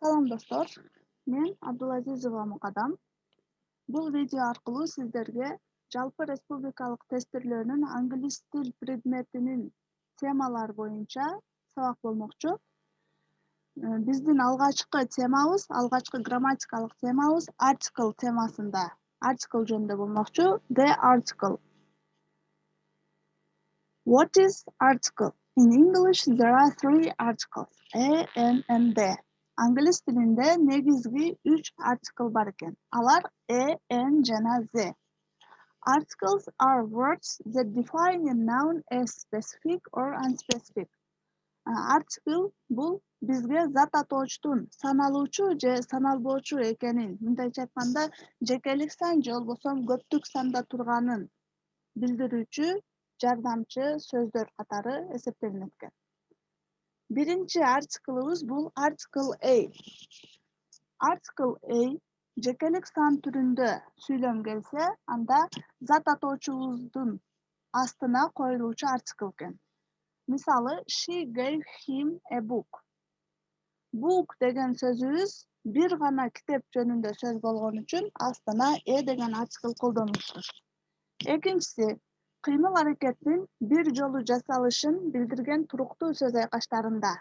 Салам достор, мен Абдулазизова Мукадам. Бул видео аркылуу сиздерге жалпы республикалык тестирлөөнүн англис тил предметинин темалары боюнча сабак болмокчу. Биздин алгачкы грамматикалык темабыз article темасында, article жөнүндө болмокчу. The article. What is article? In English, there are three articles, A, N, and D. Англис тилинде негизги 3 article бар экен. Алар A, N жана Z. Articles are words that define a noun as specific or unspecific. Article бул бизге зат атоочтун саналуучу же саналбоочу экенин, мындайча айтканда, жекелик сан же болбосо көптүк санда турганын билдирүүчү жардамчы сөздөр катары эсептелинет экен. Биринчи артиклыбыз бул article A. Article A жекелик сан түрүндө сүйлөм келсе, анда зат атоочубуздун астына коюлуучу артикл экен. Мисалы, she gave him a book. Book деген сөзүбүз бир гана китеп жөнүндө сөз болгон үчүн астына деген артикл колдонулуптур. Экинчиси, кыймыл аракеттин бир жолу жасалышын билдирген туруктуу сөз айкаштарында.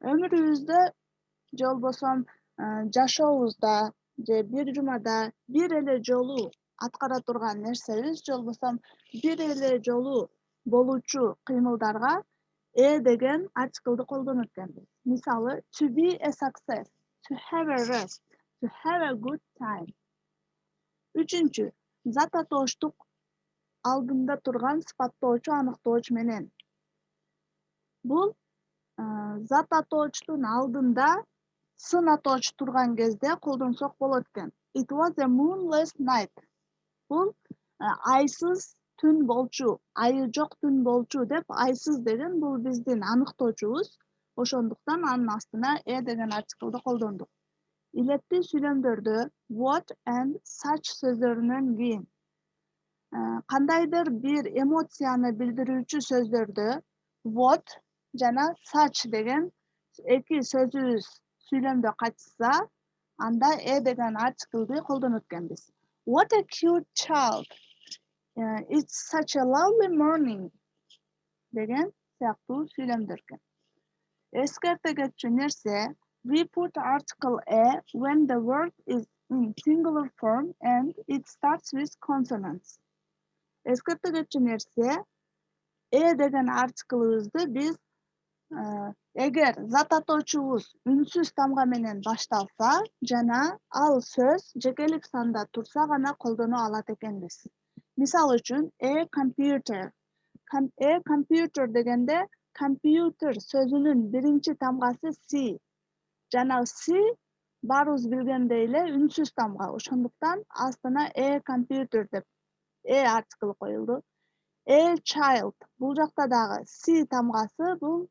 Өмүрүбүздө же болбосо жашообузда же бир жумада бир эле жолу аткара турган нерсебиз же болбосо бир эле жолу болуучу кыймылдарга деген артиклды колдонот экенбиз. Мисалы, to be a success, to have a rest, to have a good time. Үчүнчү, зат атоочтук алдында турган сыпаттоочу аныктооч менен. Бул зат атоочтун алдында сын атооч турган кезде колдонсок болот экен. It was a moonless night. Бул айсыз түн болчу, айы жок түн болчу деп, айсыз деген бул биздин аныктоочубуз. Ошондуктан анын астына деген артиклды колдондук. Илеттүү сүйлөмдөрдө what and such сөздөрүнөн кийин кандайдыр бир эмоцияны билдирүүчү сөздөрдө what жана such деген эки сөзүбүз сүйлөмдө катышса, анда деген артиклды колдонот экенбиз. What a cute child. It's such a lovely morning деген сыяктуу сүйлөмдөр экен. Эскерте кетчү нерсе, we put article A when the word is in singular form and it starts with consonants. Эскерте кетчү нерсе, деген артиклыбызды биз эгер зат атоочубуз үнсүз тамга менен башталса жана ал сөз жекелик санда турса гана колдоно алат экенбиз. Мисалы үчүн, a computer. A computer дегенде компьютер сөзүнүн биринчи тамгасы C. Жана C баарыбыз билгендей эле үнсүз тамга. Ошондуктан астына computer деп артикл коюлду. A child. Бул жакта дагы C тамгасы бул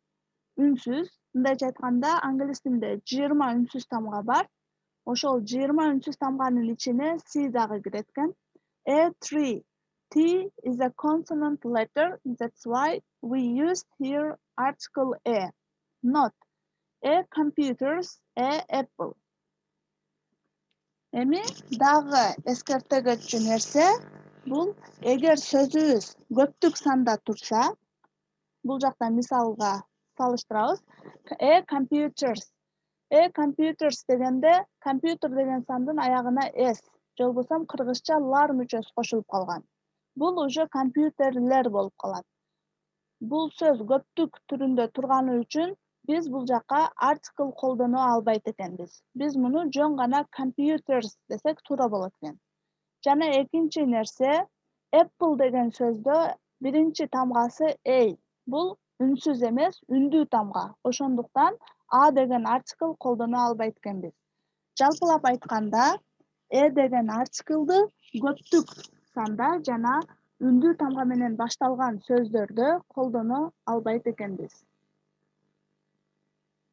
үнсүз. Мындайча айтканда, англис тилинде 20 үнсүз тамга бар. Ошол 20 үнсүз тамганын ичине C дагы кирет экен. A tree. T is a consonant letter, that's why we use here article A. Not A computers, A apple. Эми дагы эскерте кетчү нерсе, бул эгер сөзүбүз көптүк санда турса, бул жакта мисалга салыштырабыз. A computers. A computers дегенде компьютер деген сандын аягына S, же болбосо кыргызча лар мүчөсү кошулуп калган. Бул уже компьютерлер болуп калат. Бул сөз көптүк түрүндө турганы үчүн биз бул жакка артикл колдоно албайт экенбиз. Биз муну жөн гана computers десек туура болот экен. Жана экинчи нерсе, apple деген сөздө биринчи тамгасы A. Бул үнсүз эмес, үндүү тамга. Ошондуктан A деген артикл колдоно албайт экенбиз. Жалпылап айтканда, деген артиклды көптүк санда жана үндүү тамга менен башталган сөздөрдө колдоно албайт экенбиз.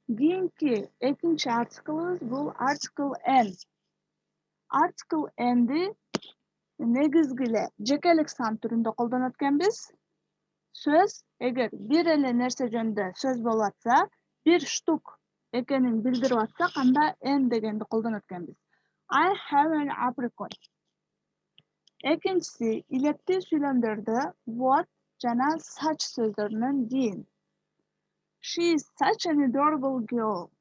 Кийинки экинчи артиклыбыз бул article N. Article N'ди негизги эле жекелик сан түрүндө колдонот экенбиз. Сөз эгер бир эле нерсе жөнүндө сөз болуп атса, бир штук экенин билдирип атсак, анда an дегенди колдонот экенбиз. I have an apricot. Экинчиси, илектүү сүйлөмдөрдө what жана such сөздөрүнөн кийин. She is such an adorable girl.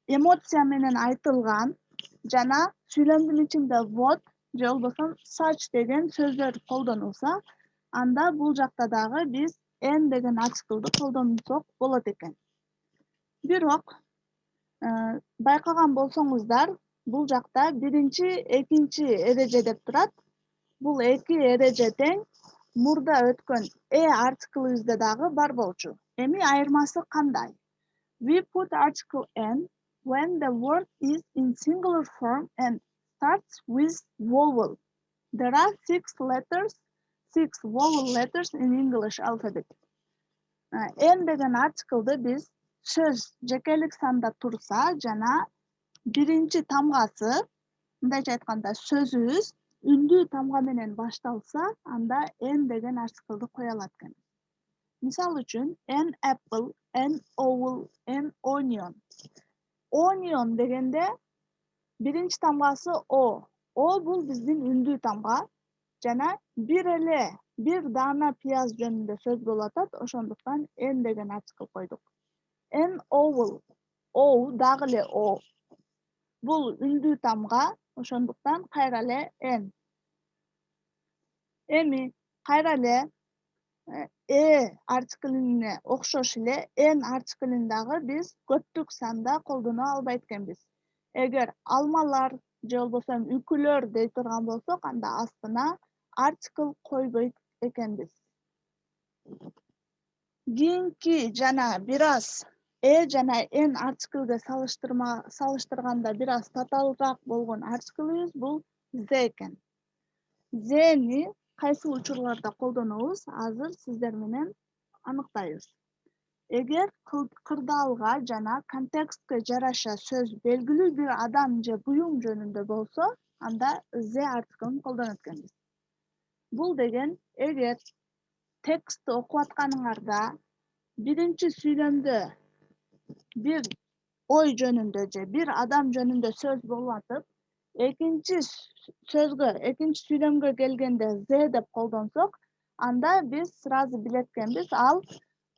Эмоция менен айтылган жана сүйлөмдүн ичинде what же болбосо such деген сөздөр колдонулса, анда бул жакта дагы биз an деген артиклды колдонсок болот экен. Бирок байкаган болсоңуздар, бул жакта биринчи, экинчи эреже деп турат. Бул эки эреже тең мурда өткөн артиклыбызда дагы бар болчу. Эми айырмасы кандай? We put article n when the word is in singular form and starts with vowel. There are 6 vowel letters in English alphabet. N деген артиклды биз сөз жекелик санда турса жана биринчи тамгасы, мындайча айтканда сөзүбүз үндүү тамга менен башталса, анда n деген артиклды кое алат экен. Мисалы үчүн, an apple, an owl, an onion. Onion дегенде биринчи тамгасы o. O бул биздин үндүү тамга жана бир даана пияз жөнүндө сөз болуп атат, ошондуктан n деген артикл койдук. An owl, o дагы эле o. Бул үндүү тамга, ошондуктан кайра эле n. Эми кайра эле артиклине окшош эле n артиклин дагы биз көптүк санда колдоно албайт экенбиз. Эгер алмалар же болбосо үкүлөр дей турган болсок, анда астына артикл койбойт экенбиз. Кийинки жана бир аз жана n артиклге салыштырганда бир аз татаалраак болгон артиклыбыз бул the экен. Зени кайсы учурларда колдонобуз, азыр сиздер менен аныктайбыз. Эгер кырдаалга жана контекстке жараша сөз белгилүү бир адам же буюм жөнүндө болсо, анда the артиклын колдонот экенбиз. Бул деген эгер текстти окуп атканыңарда биринчи сүйлөмдө бир ой жөнүндө же бир адам жөнүндө сөз болуп атып, экинчи сүйлөмгө келгенде the деп колдонсок, анда биз сразу билет экенбиз, ал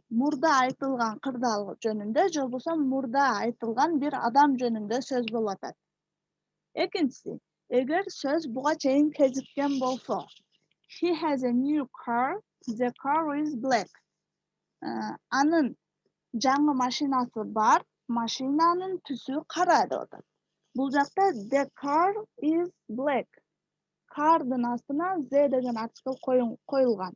мурда айтылган кырдаал жөнүндө же болбосо мурда айтылган бир адам жөнүндө сөз болуп атат. Экинчиси, эгер сөз буга чейин кезиккен болсо, he has a new car, the car is black. Анын жаңы машинасы бар, машинанын түсү кара деп атат. Бул жакта the car is black. Кардын астына the деген артикл коюлган.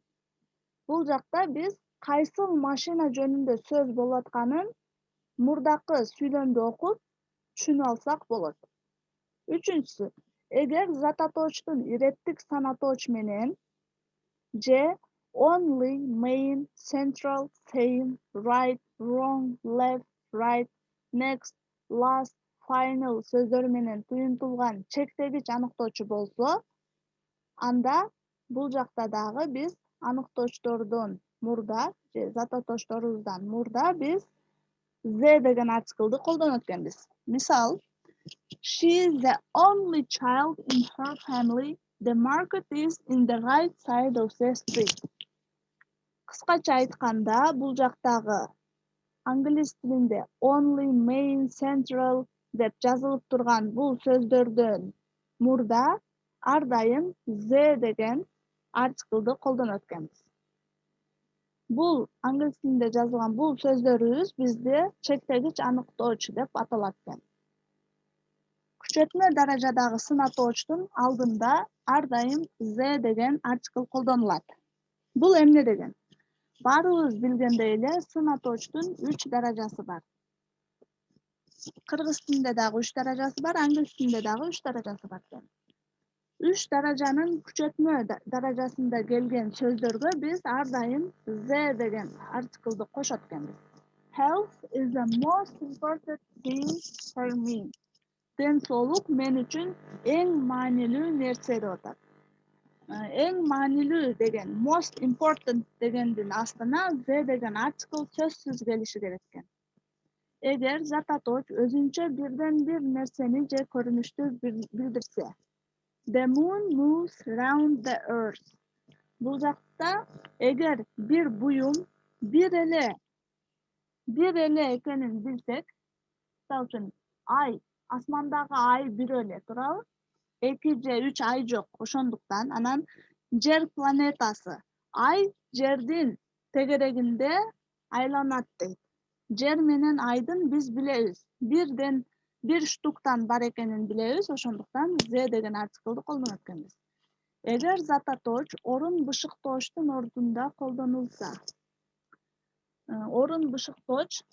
Бул жакта биз кайсыл машина жөнүндө сөз болуп атканын мурдакы сүйлөмдү окуп түшүнүп алсак болот. Үчүнчүсү, эгер зататоочтун иреттик санатооч менен же only, main, central, same, right, wrong, left, right, next, last, final сөздөрү менен туюнтулган чектегич аныктоочу болсо, анда бул жакта дагы биз аныктоочтордон мурда же зататоочторубуздан мурда биз the деген артиклды колдонот экенбиз. Мисал, she is the only child in her family. The market is in the right side of the street. Кыскача айтканда, бул жактагы англис тилинде only, main, central деп жазылып турган бул сөздөрдөн мурда ар дайым the деген артиклды колдонот экенбиз. Бул англис тилинде жазылган бул сөздөрүбүз бизде чектегич аныктоочу деп аталат экен. Күчөтмө даражадагы сынатоочтун алдында ар дайым the деген артикл колдонулат. Бул эмне деген? Баарыбыз билгендей эле сынатоочтун 3 даражасы бар. Кыргыз тилинде дагы 3 даражасы бар, англис тилинде дагы 3 даражасы бар экен. 3 даражанын күчөтмө даражасында келген сөздөргө биз ар дайым the деген артиклды кошот экенбиз. Health is the most important thing for me. Ден соолук мен үчүн эң маанилүү нерсе деп атат. Эң маанилүү деген most important дегендин астына the деген артикл сөзсүз келиши керек экен. Eğer zat atooch özünçe birden bir nerseni je көрүнүштү bildirse. The moon moves round the earth. Bu jakta eğer bir buyum bir ele ekenin bilsek, misal üчүн ay, asmandagı ay bir ele туурабы? 2 же 3 ay жок. Ошондуктан анан жер планетасы ay жердин тегерегинде айланат дейт. Жер менен айдын биз билебиз. Bir штуктан бар экенин билебиз. Ошондуктан Z деген артиклды колдонуп өткөнбүз. Эгер зат атооч орун бышыктоочтун ордунда колдонулса, орун бышыктооч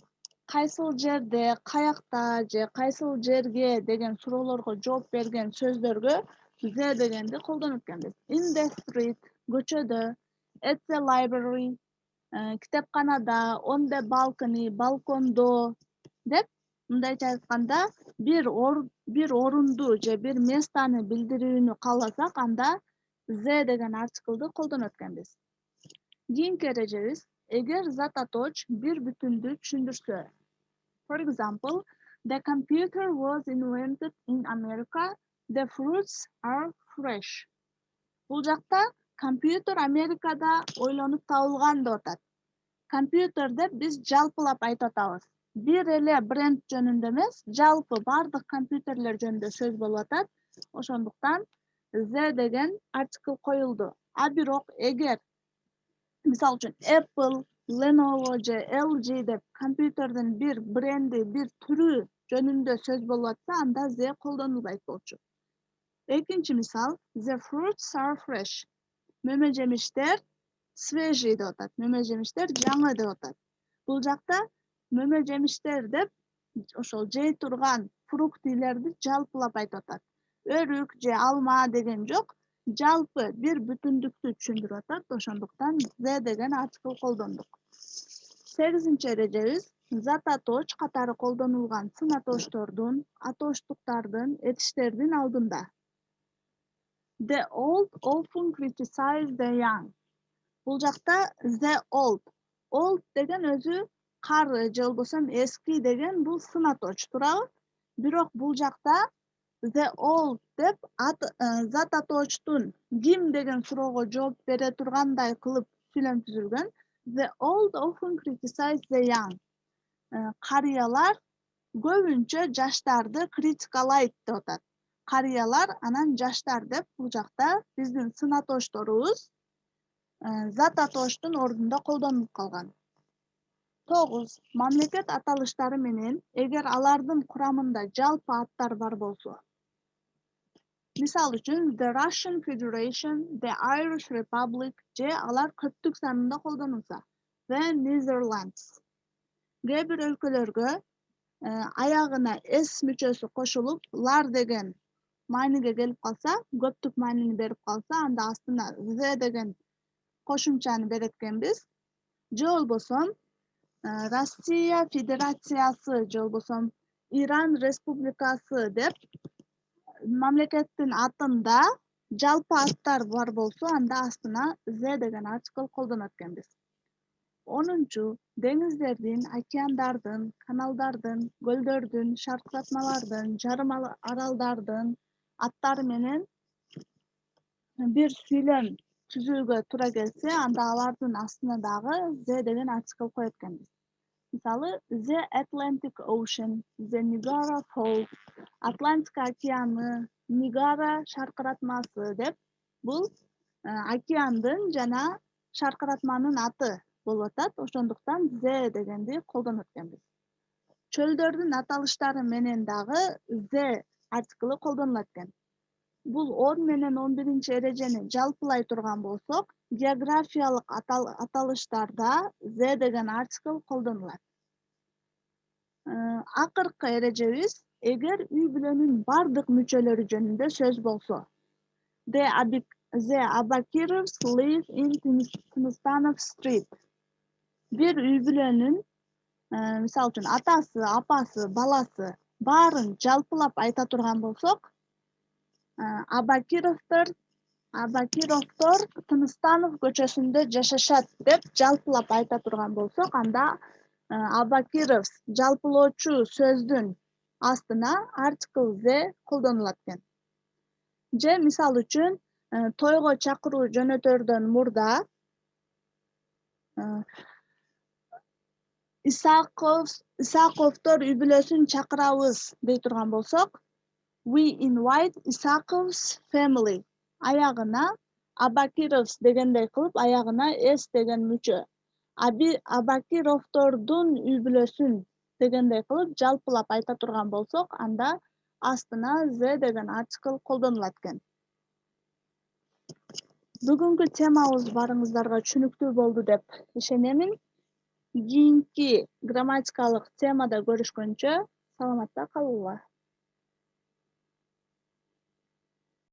кайсыл жерде, каякта же кайсыл жерге деген суроолорго жооп берген сөздөргө Z дегенди колдонуп келебиз. In the street, көчөдө, at the library, китепканада, on the balcony, балкондо деп, мындайча айтканда, bir орунду же bir местаны билдирүүнү кааласак, анда Z деген артиклды колдонуп өткөнбүз. Кийинки эрежебиз, эгер зат атооч bir бүтүндү түшүндүрсө. For example, the computer was invented in America. The fruits are fresh. Бул жакта компьютер Америкада ойлонуп табылган деп атат. Компьютер деп биз жалпылап айтып атабыз. Bir эле бренд жөнүндө эмес, жалпы бардык компьютерлер жөнүндө сөз болуп атат. Ошондуктан Z деген артикл коюлду. А бирок эгер мисал үчүн Apple, Lenovo же LG деп компьютердин bir бренди, bir түрү жөнүндө сөз болуп атса, анда Z колдонулбайт болчу. Экинчи мисал, the fruits are fresh. Мөмө жемиштер свежий деп атат. Мөмө жемиштер жаңы деп атат. Бул жакта мөмө жемиштер деп ошол жей турган фруктилерди жалпылап айтып атат. Өрүк же алма деген жок, жалпы bir бүтүндүктү түшүндүрүп атат. Ошондуктан Z деген артикл колдондук. 8-нчи эрежебиз, зат атооч катары колдонулган сын атоочтордун, атооштуктардын, этиштердин алдында. The old often criticize the young. Бул жакта the old. Old деген өзү кары же болбосо эски деген бул сын атооч туурабы? Бирок бул жакта the old деп зат атоочтун ким деген суроого жооп бере тургандай кылып сүйлөм түзүлгөн. The old often criticize the young. Карыялар көбүнчө жаштарды критикалайт деп атат. Карыялар анан жаштар деп бул жакта биздин сын атоочторубуз зат атоочтун ордунда колдонулуп калган. 9. Мамлекет аталыштары менен эгер алардын курамында жалпы аттар бар болсо. Мисал үчүн the Russian Federation, the Irish Republic же алар көптүк санында колдонулса. The Netherlands. Кээ бир өлкөлөргө аягына s мүчөсү кошулуп, лар деген мааниге келип калса, көптүк маанини берип калса, анда астына the деген кошумчаны берет экенбиз. Же болбосо Россия Федерациясы же болбосо Иран Республикасы деп мамлекеттин атында жалпы аттар бар болсо, анда астына Z деген артикл колдонуп экенбиз. 10. Деңиздердин, океандардын, каналдардын, көлдөрдүн, шаркыратмалардын, жарым аралдардын аттары менен бир сүйлөм түзүүгө туура келсе, анда алардын астына дагы Z деген артикл коет экенбиз. Мисалы, the Atlantic Ocean, the Niagara Falls, Атлантика океаны, Нигара шаркыратмасы деп бул океандын жана шаркыратманын аты болуп атат. Ошондуктан Z дегенди колдонуп экенбиз. Чөлдөрдүн аталыштары менен дагы Z артиклы колдонулат экен. Бул 10 менен 11-нчи эрежени жалпылай турган болсок, географиялык аталыштарда Z деген артикл колдонулат. Акыркы эрежебиз, эгер үй бүлөнүн бардык мүчөлөрү жөнүндө сөз болсо. The Abakirovs live in Tыныстанов Street. Бир үй бүлөнүн, мисалы үчүн атасы, апасы, баласы баарын жалпылап айта турган болсок, Абакировдор Тыныстанов көчөсүндө жашашат деп жалпылап айта турган болсок, анда Абакировс жалпылоочу сөздүн астына article the колдонулат экен. Же мисалы үчүн тойго чакыруу жөнөтөрдөн мурда Исаковдор үй бүлөсүн чакырабыз дей турган болсок, we invite Isakov's family. Аягына Абакировс дегендей кылып, аягына S деген мүчө. Абакировдордун үй бүлөсүн дегендей кылып, жалпылап айта турган болсок, анда астына the деген article колдонулат экен. Бүгүнкү темабыз барыңыздарга түшүнүктүү болду деп ишенемин. Кийинки грамматикалык темада көрүшкөнчө саламатта калыңыздар.